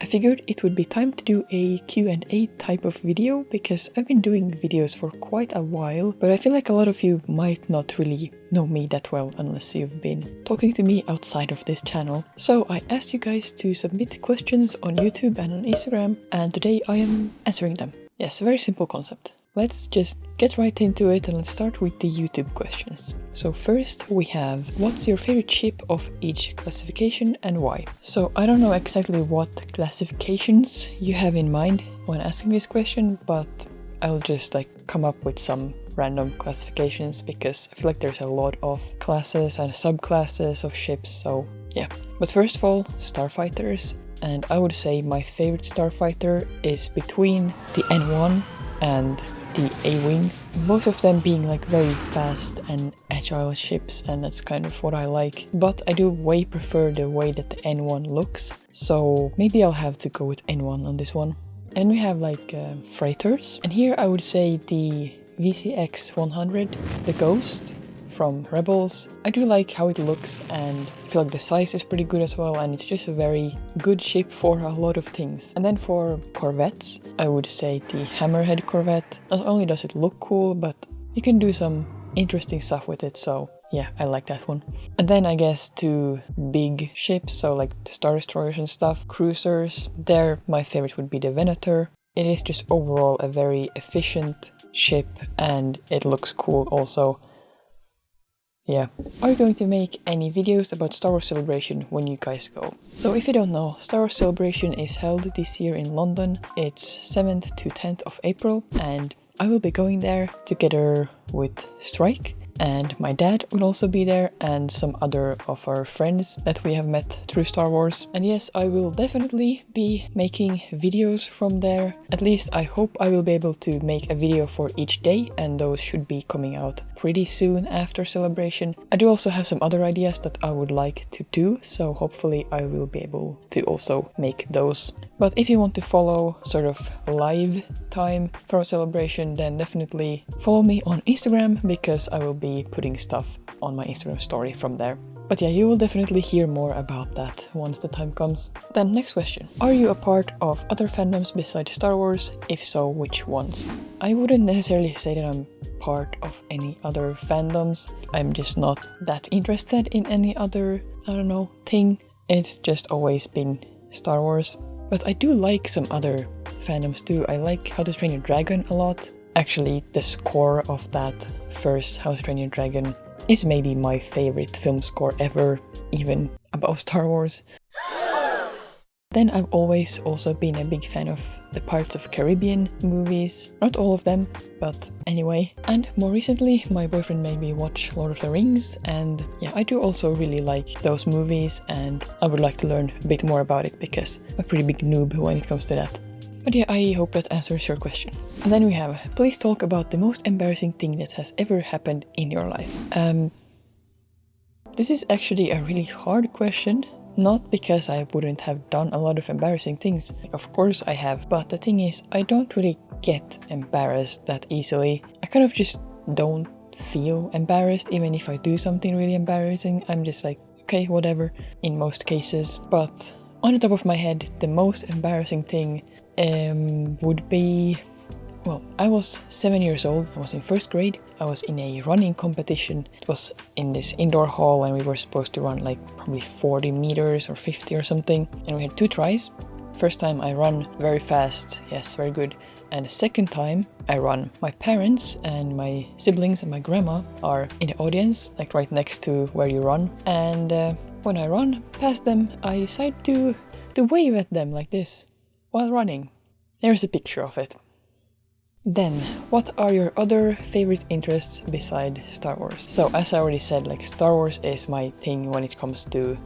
I figured it would be time to do a Q&A type of video because I've been doing videos for quite a while, but I feel like a lot of you might not really know me that well unless you've been talking to me outside of this channel. So I asked you guys to submit questions on YouTube and on Instagram, and today I am answering them. Yes, a very simple concept. Let's just get right into it and let's start with the YouTube questions. So first we have, what's your favorite ship of each classification and why? So I don't know exactly what classifications you have in mind when asking this question, but I'll just come up with some random classifications because I feel like there's a lot of classes and subclasses of ships, so yeah. But first of all, starfighters, and I would say my favorite starfighter is between the N1 and the A-Wing, both of them being very fast and agile ships, and that's kind of what I like. But I do way prefer the way that the N1 looks, so maybe I'll have to go with N1 on this one. And we have freighters, and here I would say the VCX 100, the Ghost from Rebels. I do like how it looks, and I feel like the size is pretty good as well, and it's just a very good ship for a lot of things. And then for corvettes, I would say the Hammerhead corvette. Not only does it look cool, but you can do some interesting stuff with it, so yeah, I like that one. And then I guess two big ships, so like Star Destroyers and stuff, cruisers, there my favorite would be the Venator. It is just overall a very efficient ship, and it looks cool also. Yeah. Are you going to make any videos about Star Wars Celebration when you guys go? So if you don't know, Star Wars Celebration is held this year in London. It's 7th to 10th of April, and I will be going there together with Strike, and my dad will also be there, and some other of our friends that we have met through Star Wars. And yes, I will definitely be making videos from there. At least I hope I will be able to make a video for each day, and those should be coming out pretty soon after Celebration. I do also have some other ideas that I would like to do, so hopefully I will be able to also make those. But if you want to follow sort of live time from Celebration, then definitely follow me on Instagram, because I will be putting stuff on my Instagram story from there. But yeah, you will definitely hear more about that once the time comes. Then next question. Are you a part of other fandoms besides Star Wars? If so, which ones? I wouldn't necessarily say that I'm part of any other fandoms. I'm just not that interested in any other, thing. It's just always been Star Wars. But I do like some other fandoms too. I like How to Train Your Dragon a lot. Actually, the score of that first How to Train Your Dragon is maybe my favorite film score ever, even above Star Wars. Then I've always also been a big fan of the Pirates of Caribbean movies. Not all of them, but anyway. And more recently, my boyfriend made me watch Lord of the Rings, and yeah, I do also really like those movies, and I would like to learn a bit more about it because I'm a pretty big noob when it comes to that. But yeah, I hope that answers your question. And then we have, please talk about the most embarrassing thing that has ever happened in your life. This is actually a really hard question. Not because I wouldn't have done a lot of embarrassing things. Of course I have, but the thing is, I don't really get embarrassed that easily. I kind of just don't feel embarrassed, even if I do something really embarrassing. I'm just like, okay, whatever, in most cases. But on the top of my head, the most embarrassing thing would be... Well, I was 7 years old, I was in first grade, I was in a running competition. It was in this indoor hall, and we were supposed to run probably 40 meters or 50 or something. And we had 2 tries. First time I run very fast, yes, very good. And the second time I run, my parents and my siblings and my grandma are in the audience, right next to where you run. And when I run past them, I decide to wave at them like this while running. There's a picture of it. Then, what are your other favorite interests beside Star Wars? So, as I already said, Star Wars is my thing when it comes to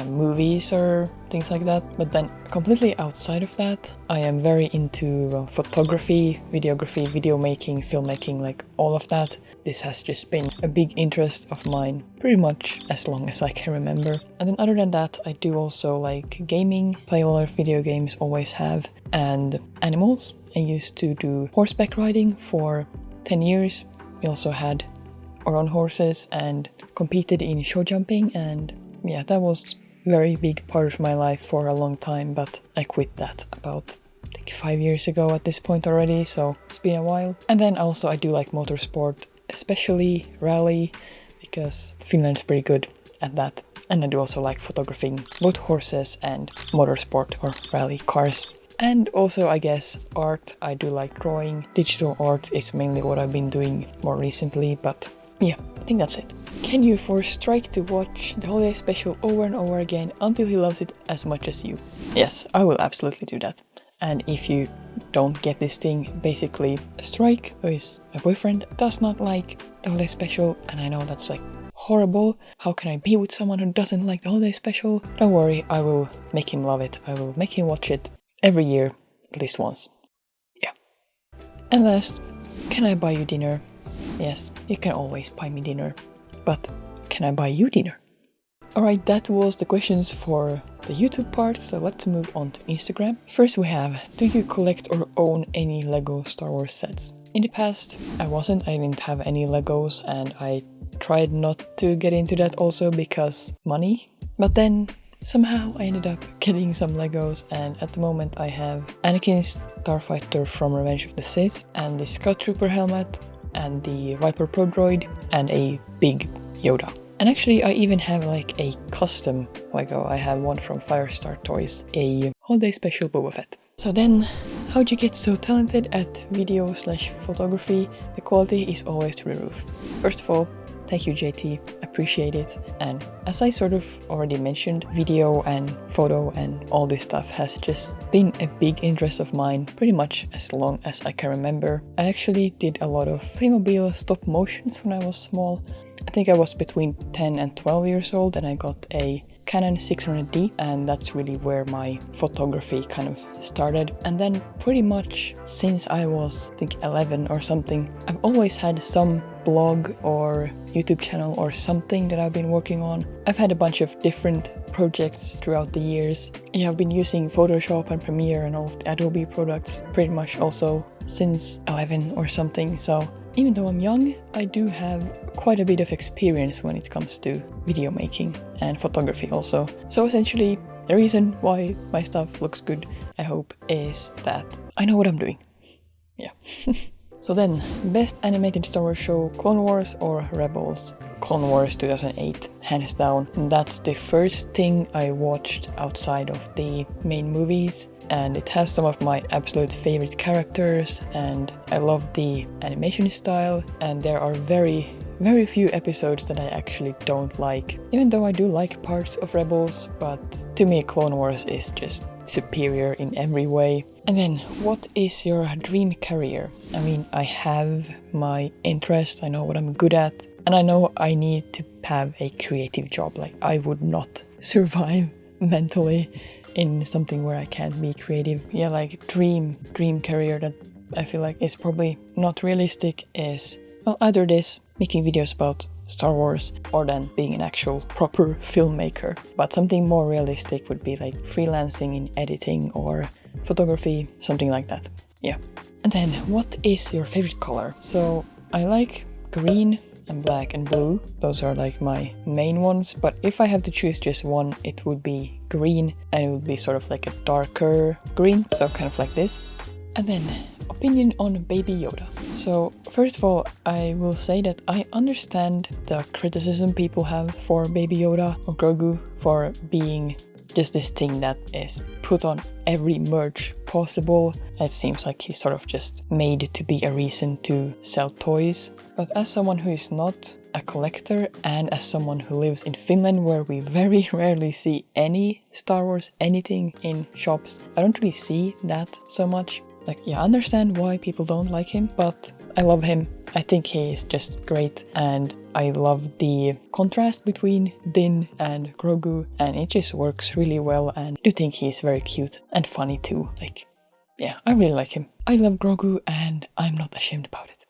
movies or things like that. But then, completely outside of that, I am very into photography, videography, video making, filmmaking, all of that. This has just been a big interest of mine pretty much as long as I can remember. And then other than that, I do also like gaming, play a lot of video games, always have, and animals. I used to do horseback riding for 10 years. We also had our own horses and competed in show jumping, and yeah, that was very big part of my life for a long time, but I quit that about I think 5 years ago at this point already, so it's been a while. And then also I do like motorsport, especially rally, because Finland's pretty good at that. And I do also like photographing both horses and motorsport or rally cars. And also, I guess, art. I do like drawing. Digital art is mainly what I've been doing more recently, but yeah, I think that's it. Can you force Strike to watch the holiday special over and over again until he loves it as much as you? Yes, I will absolutely do that. And if you don't get this thing, basically, Strike, who is my boyfriend, does not like the holiday special, and I know that's like horrible. How can I be with someone who doesn't like the holiday special? Don't worry, I will make him love it. I will make him watch it every year, at least once. Yeah. And last, can I buy you dinner? Yes, you can always buy me dinner. But can I buy you dinner? Alright, that was the questions for the YouTube part, so let's move on to Instagram. First we have, do you collect or own any Lego Star Wars sets? In the past, I didn't have any Legos, and I tried not to get into that also because money. But then somehow I ended up getting some Legos, and at the moment I have Anakin's Starfighter from Revenge of the Sith, and the Scout Trooper helmet, and the Viper Pro Droid, and a big Yoda. And actually I even have like a custom Lego. I have one from Firestar Toys, a holiday special Boba Fett. So then, how'd you get so talented at video/photography? The quality is always through the roof. First of all, thank you JT, appreciate it. And as I sort of already mentioned, video and photo and all this stuff has just been a big interest of mine pretty much as long as I can remember. I actually did a lot of Playmobil stop motions when I was small. I think I was between 10 and 12 years old, and I got a Canon 600D, and that's really where my photography kind of started. And then pretty much since I was, I think, 11 or something, I've always had some blog or YouTube channel or something that I've been working on. I've had a bunch of different projects throughout the years. Yeah, I've been using Photoshop and Premiere and all of the Adobe products pretty much also since 11 or something. So even though I'm young, I do have quite a bit of experience when it comes to video making and photography also. So essentially, the reason why my stuff looks good, I hope, is that I know what I'm doing. Yeah. So then, best animated Star Wars show, Clone Wars or Rebels? Clone Wars 2008, hands down. That's the first thing I watched outside of the main movies, and it has some of my absolute favorite characters, and I love the animation style, and there are very few episodes that I actually don't like, even though I do like parts of Rebels, but to me Clone Wars is just superior in every way. And then, what is your dream career? I mean, I have my interest, I know what I'm good at, and I know I need to have a creative job. Like, I would not survive mentally in something where I can't be creative. Yeah, like dream career that I feel like is probably not realistic is, well, either this, making videos about Star Wars, or then being an actual proper filmmaker. But something more realistic would be like freelancing in editing or photography, something like that. Yeah. And then, what is your favorite color? So I like green and black and blue. Those are like my main ones. But if I have to choose just one, it would be green, and it would be sort of like a darker green. So kind of like this. And then, opinion on Baby Yoda. So first of all, I will say that I understand the criticism people have for Baby Yoda or Grogu for being just this thing that is put on every merch possible. It seems like he's sort of just made to be a reason to sell toys. But as someone who is not a collector, and as someone who lives in Finland where we very rarely see any Star Wars anything in shops, I don't really see that so much. Like, yeah, I understand why people don't like him, but I love him. I think he is just great, and I love the contrast between Din and Grogu, and it just works really well, and I do think he's very cute and funny too. Like, yeah, I really like him. I love Grogu, and I'm not ashamed about it.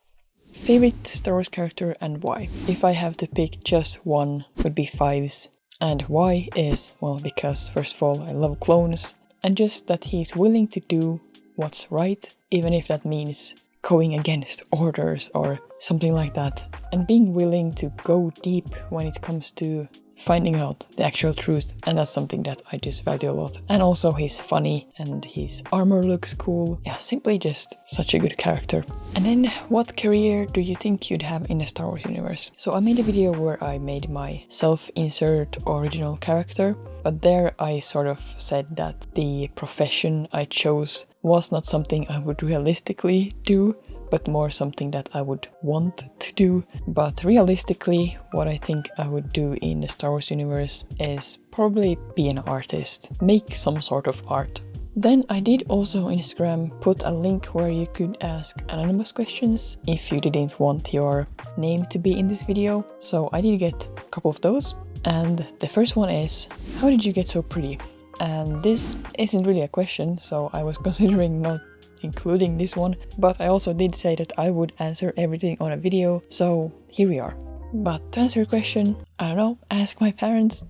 Favorite Star Wars character and why? If I have to pick just one, would be Fives. And why is, well, because first of all, I love clones, and just that he's willing to do what's right, even if that means going against orders or something like that, and being willing to go deep when it comes to finding out the actual truth, and that's something that I just value a lot. And also he's funny and his armor looks cool. Yeah, simply just such a good character. And then what career do you think you'd have in the Star Wars universe? So I made a video where I made my self-insert original character, but there I sort of said that the profession I chose was not something I would realistically do, but more something that I would want to do. But realistically, what I think I would do in the Star Wars universe is probably be an artist, make some sort of art. Then I did also on Instagram put a link where you could ask anonymous questions if you didn't want your name to be in this video. So I did get a couple of those. And the first one is, how did you get so pretty? And this isn't really a question, so I was considering not including this one, but I also did say that I would answer everything on a video, so here we are. But to answer your question, I don't know, ask my parents,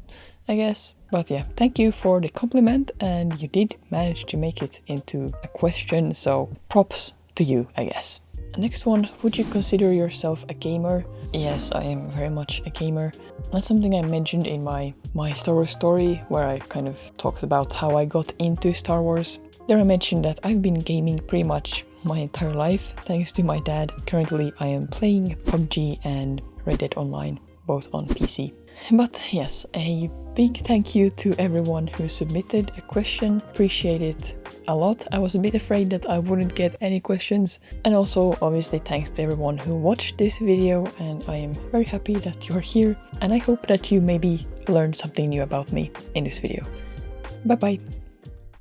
I guess. But yeah, thank you for the compliment, and you did manage to make it into a question, so props to you, I guess. Next one, would you consider yourself a gamer? Yes, I am very much a gamer. That's something I mentioned in my Star Wars story, where I kind of talked about how I got into Star Wars. There I mentioned that I've been gaming pretty much my entire life, thanks to my dad. Currently I am playing PUBG and Red Dead Online, both on PC. But yes, a big thank you to everyone who submitted a question. Appreciate it a lot. I was a bit afraid that I wouldn't get any questions. And also obviously thanks to everyone who watched this video, and I am very happy that you're here, and I hope that you maybe learned something new about me in this video. Bye bye!